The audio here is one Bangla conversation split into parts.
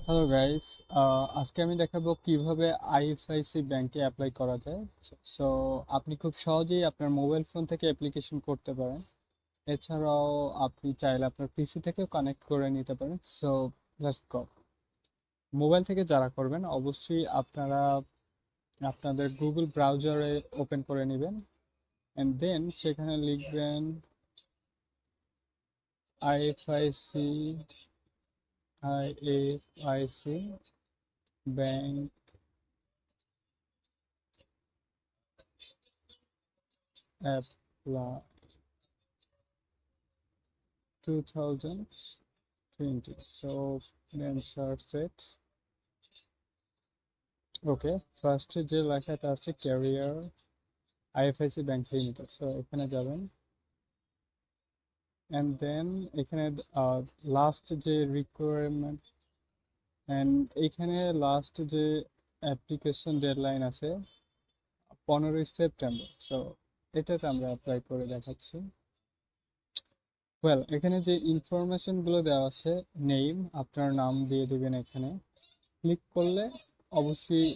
হ্যালো গাইস, আজকে আমি দেখাবো কিভাবে আইএফআইসি ব্যাংকে অ্যাপ্লাই করা যায়। সো আপনি খুব সহজেই আপনার মোবাইল ফোন থেকে অ্যাপ্লিকেশন করতে পারেন। এছাড়াও আপনি চাইলে আপনার পিসি থেকেও কানেক্ট করে নিতে পারেন। So let's go. মোবাইল থেকে যারা করবেন অবশ্যই আপনারা আপনাদের গুগল ব্রাউজারে ওপেন করে নেবেন, এন্ড দেন সেখানে লিখবেন IFIC IFIC bank apply 2020. So then search it. ওকে, ফার্স্টে যে লেখাটা আছে career IFIC bank limited, so এখানে যাবেন, অ্যান্ড দেন এখানে লাস্ট যে রিকোয়ারমেন্ট, অ্যান্ড এখানে লাস্ট যে অ্যাপ্লিকেশন ডেডলাইন আছে 15ই সেপ্টেম্বর। সো এটাতে আমরা অ্যাপ্লাই করে দেখাচ্ছি। ওয়েল, এখানে যে ইনফরমেশন গুলো দেওয়া আছে, নেম, আপনার নাম দিয়ে দিবেন। এখানে ক্লিক করলে অবশ্যই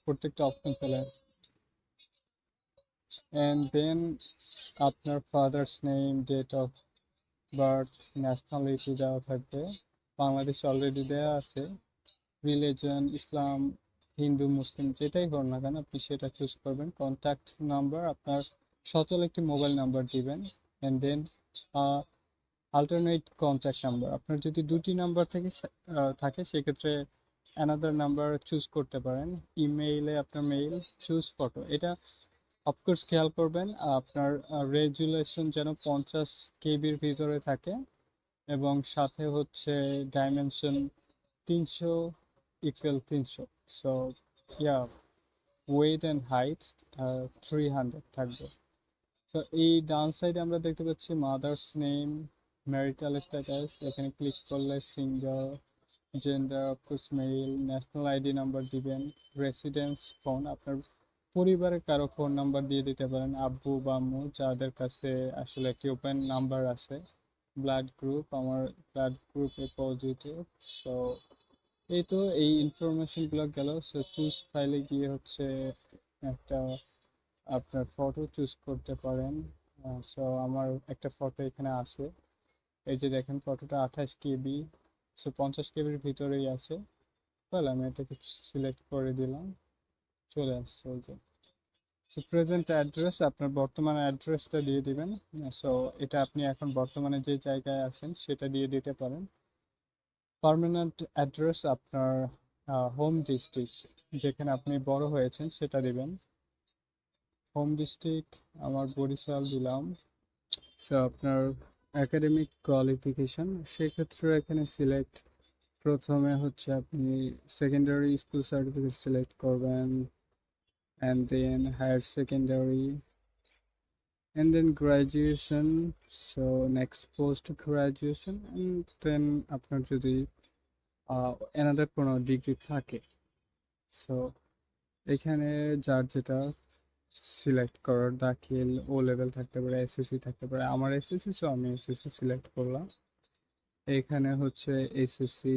প্রত্যেকটা অপশন চলে আসবে, and then আপনার father's name, date of birth, nationality দেওয়া থাকবে। বাংলাদেশ অলরেডি দেওয়া আছে। রিলিজন ইসলাম, হিন্দু, মুসলিম যেটাই হোক না কেন আপনি সেটা চুজ করবেন। কন্ট্যাক্ট নাম্বার আপনার সচল একটি মোবাইল নাম্বার দিবেন, and then alternate contact number, আপনার যদি দুটি নাম্বার থেকে থাকে সেক্ষেত্রে অ্যানাদার নাম্বার চুজ করতে পারেন। ইমেইলে আপনার মেইল, চুজ ফটো। এটা অফকোর্স খেয়াল করবেন আপনার রেজুলেশন যেন 50 কেবির ভিতরে থাকে, এবং সাথে হচ্ছে dimension 300 = 300। So yeah, weight and height 300 থাকবে। সো এই ডান সাইডে আমরা দেখতে পাচ্ছি মাদার্স নেম, ম্যারিটাল স্ট্যাটাস, এখানে ক্লিক করলে single, gender of course male, national ID number দিবেন, রেসিডেন্স ফোন, আপনার পরিবারের কারো ফোন নাম্বার দিয়ে দিতে পারেন, আব্বু বা আম্মু যাদের কাছে আসলে একটি ওপেন নাম্বার আছে। ব্লাড গ্রুপ, আমার ব্লাড গ্রুপ এ পজিটিভ। সো এই তো এই ইনফরমেশনগুলো গেল। সো চুজ ফাইলে গিয়ে হচ্ছে একটা আপনার ফটো চুজ করতে পারেন। সো আমার একটা ফটো এখানে আছে, এই যে দেখেন ফটোটা 28 কেবি। সো 50 কেবির ভিতরেই আছে। তাহলে আমি এটাকে সিলেক্ট করে দিলাম, চলে আসছে ওই যে। সো প্রেজেন্ট অ্যাড্রেস, আপনার বর্তমান অ্যাড্রেসটা দিয়ে দিবেন। সো এটা আপনি এখন বর্তমানে যে জায়গায় আছেন সেটা দিয়ে দিতে পারেন। পার্মানেন্ট অ্যাড্রেস আপনার হোম ডিস্ট্রিক্ট, যেখানে আপনি বড় হয়েছেন সেটা দিবেন। হোম ডিস্ট্রিক্ট আমার বরিশাল দিলাম। সো আপনার একাডেমিক কোয়ালিফিকেশন, সেক্ষেত্রে এখানে সিলেক্ট, প্রথমে হচ্ছে আপনি সেকেন্ডারি স্কুল সার্টিফিকেট সিলেক্ট করবেন, and then higher secondary, and then graduation, so next post graduation, and then আপনার যদি another কোনো ডিগ্রি থাকে, সো এখানে যার যেটা সিলেক্ট করার, দাখিল, ও লেভেল থাকতে পারে, এসএসসি থাকতে পারে। আমার এসএসসি, সো আমি এসএসসি সিলেক্ট করলাম। এখানে হচ্ছে এসএসসি,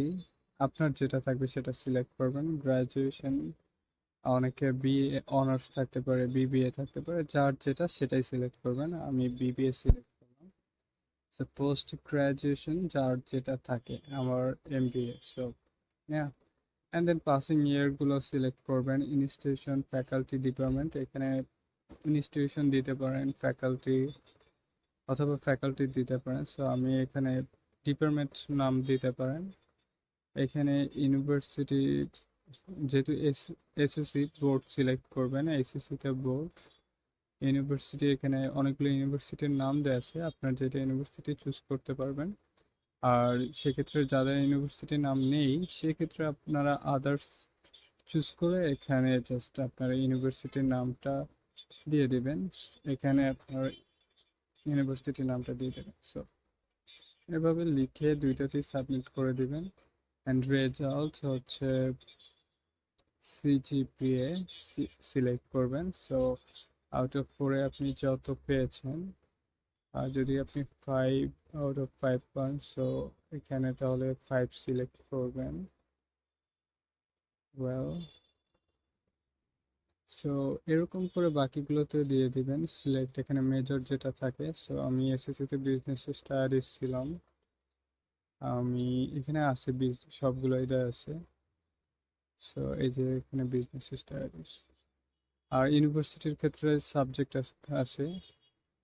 আপনার যেটা থাকবে সেটা সিলেক্ট করবেন। গ্রাজুয়েশন, অনেকে বিএ অনার্স থাকতে পারে, বিবিএ থাকতে পারে, যার যেটা সেটাই সিলেক্ট করবেন। আমি বিবিএ সিলেক্ট করলাম। সো পোস্ট গ্রাজুয়েশন যার যেটা থাকে, আমার এমবিএ। সো হ্যাঁ, অ্যান্ড দেন পাসিং ইয়ার গুলো সিলেক্ট করবেন। ইনস্টিটিউশন, ফ্যাকাল্টি, ডিপার্টমেন্ট, এখানে ইনস্টিটিউশন দিতে পারেন, ফ্যাকাল্টি অথবা ফ্যাকাল্টি দিতে পারেন। সো আমি এখানে ডিপার্টমেন্ট নাম দিতে পারেন। এখানে ইউনিভার্সিটি, যেহেতু এসএসসি বোর্ড সিলেক্ট করবেন, এসএসসিতে বোর্ড, ইউনিভার্সিটি, এখানে অনেকগুলো ইউনিভার্সিটির নাম দেওয়া আছে, আপনার যেটা ইউনিভার্সিটি চুজ করতে পারবেন। আর সেক্ষেত্রে যাদের ইউনিভার্সিটির নাম নেই সেক্ষেত্রে আপনারা আদার্স চুজ করে এখানে জাস্ট আপনার ইউনিভার্সিটির নামটা দিয়ে দিবেন। এখানে আপনার ইউনিভার্সিটির নামটা দিয়ে দেবেন। সো এভাবে লিখে দুইটাতেই সাবমিট করে দিবেন, অ্যান্ড রেজাল্ট হচ্ছে সিজিপিএ সিলেক্ট করবেন। সো আউট অফ 4-এ আপনি যত পেয়েছেন, আর যদি আপনি 5 আউট অফ 5 পান, সো এখানে তাহলে 5 সিলেক্ট করবেন। ওয়েল, সো এরকম করে বাকিগুলোতে দিয়ে দিবেন সিলেক্ট। এখানে মেজর যেটা থাকে, সো আমি এসএসসিতে বিজনেস স্টাডিজ ছিলাম, আমি এখানে আছে সবগুলো এটা আছে। সো এই যে এখানে বিজনেস স্টাডিজ, আর ইউনিভার্সিটির ক্ষেত্রে সাবজেক্ট আছে।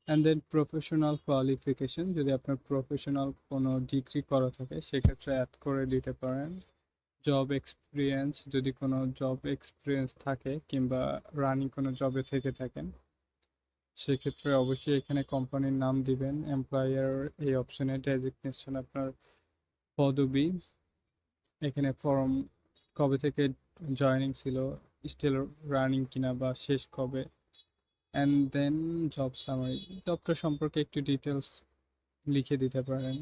অ্যান্ড দেন প্রফেশনাল কোয়ালিফিকেশন, যদি আপনার প্রফেশনাল কোনো ডিগ্রি করা থাকে সেক্ষেত্রে অ্যাড করে দিতে পারেন। জব এক্সপিরিয়েন্স, যদি কোনো জব এক্সপিরিয়েন্স থাকে কিংবা রানিং কোনো জবে থেকে থাকেন সেক্ষেত্রে অবশ্যই এখানে কোম্পানির নাম দিবেন। এমপ্লয়ার এই অপশনে ডেজিগনেশন, আপনার পদবি, এখানে ফর্ম কবে থেকে জয়েনিং ছিল, স্টিল রানিং কিনা বা শেষ কবে, অ্যান্ড দেন জব সামারি, জবটা সম্পর্কে একটু ডিটেলস লিখে দিতে পারেন।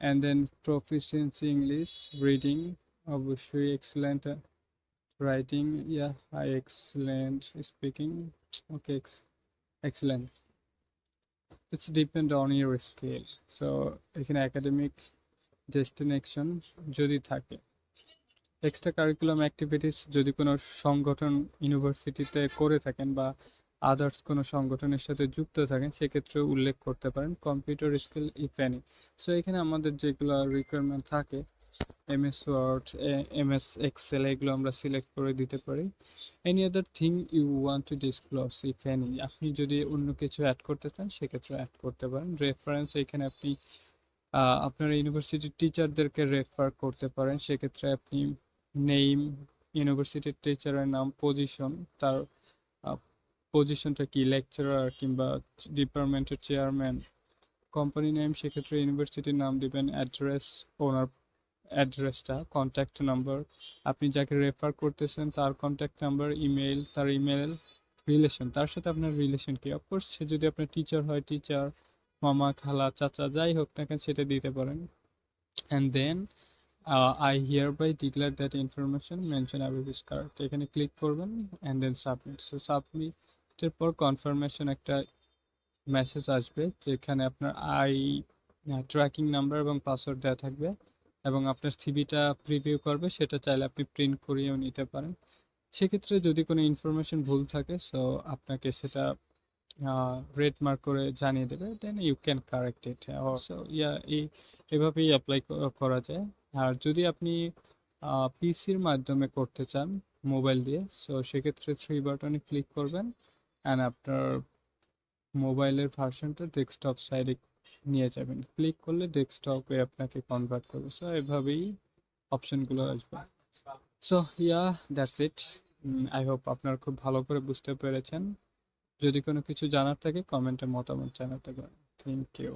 And then proficiency English, reading অবশ্যই excellent, writing yeah high excellent, speaking okay excellent, it's depend on your skill. So এখানে একাডেমিক ডেস্টিনেশন যদি থাকে, এক্সট্রা কারিকুলাম অ্যাক্টিভিটিস যদি কোনো সংগঠন ইউনিভার্সিটিতে করে থাকেন বা আদার্স কোনো সংগঠনের সাথে যুক্ত থাকেন সেক্ষেত্রে উল্লেখ করতে পারেন। Computer skill if any, so এখানে আমাদের যেগুলো রিকোয়ারমেন্ট থাকে এমএস ওয়ার্ড, এমএস এক্সেল, এগুলো আমরা সিলেক্ট করে দিতে পারি। Any other thing you want to disclose if any, আপনি যদি অন্য কিছু অ্যাড করতে চান সেক্ষেত্রে অ্যাড করতে পারেন। রেফারেন্স, এখানে আপনি আপনার ইউনিভার্সিটির টিচারদেরকে রেফার করতে পারেন, সেক্ষেত্রে আপনি নেম, ইউনিভার্সিটির টিচারের নাম, পজিশন, তার পজিশনটা কি, লেকচারার কিংবা ডিপার্টমেন্টের চেয়ারম্যান, কোম্পানি নেম, সেক্ষেত্রে ইউনিভার্সিটির নাম দিবেন, অ্যাড্রেস, ওনার অ্যাড্রেসটা, কন্ট্যাক্ট নাম্বার, আপনি যাকে রেফার করতেছেন তার কন্ট্যাক্ট নাম্বার, ইমেল, তার ইমেল, রিলেশন, তার সাথে আপনার রিলেশন কি, অফকোর্স সে যদি আপনার টিচার হয় টিচার, মামা, খালা, চাচা, যাই হোক না কেন সেটা দিতে পারেন। And then I hereby declare that information mention above is correct, এখানে ক্লিক করবেন অ্যান্ড দেন সাবমিট। সো সাবমিটের পর কনফার্মেশন একটা মেসেজ আসবে যেখানে আপনার ট্র্যাকিং নাম্বার এবং পাসওয়ার্ড দেওয়া থাকবে এবং আপনার সিভিটা প্রিভিউ করবে, সেটা চাইলে আপনি প্রিন্ট করিয়েও নিতে পারেন। সেক্ষেত্রে যদি কোনো ইনফরমেশন ভুল থাকে সো আপনাকে সেটা রেড মার্ক করে জানিয়ে দেবে, then you can correct it. So yeah, এভাবেই অ্যাপ্লাই করা যায়। আর যদি আপনি পিসির মাধ্যমে করতে চান মোবাইল দিয়ে, সো সেক্ষেত্রে থ্রি বাটনে ক্লিক করবেন অ্যান্ড আপনার মোবাইলের ভার্সনটা ডেস্কটপ সাইডে নিয়ে যাবেন, ক্লিক করলে ডেস্কটপে আপনাকে কনভার্ট করবে। সো এভাবেই অপশনগুলো আসবে। So yeah, that's it. I hope আপনারা খুব ভালো করে বুঝতে পেরেছেন। যদি কোনো কিছু জানার থাকে কমেন্টে মতামত জানাতে পারেন। Thank you.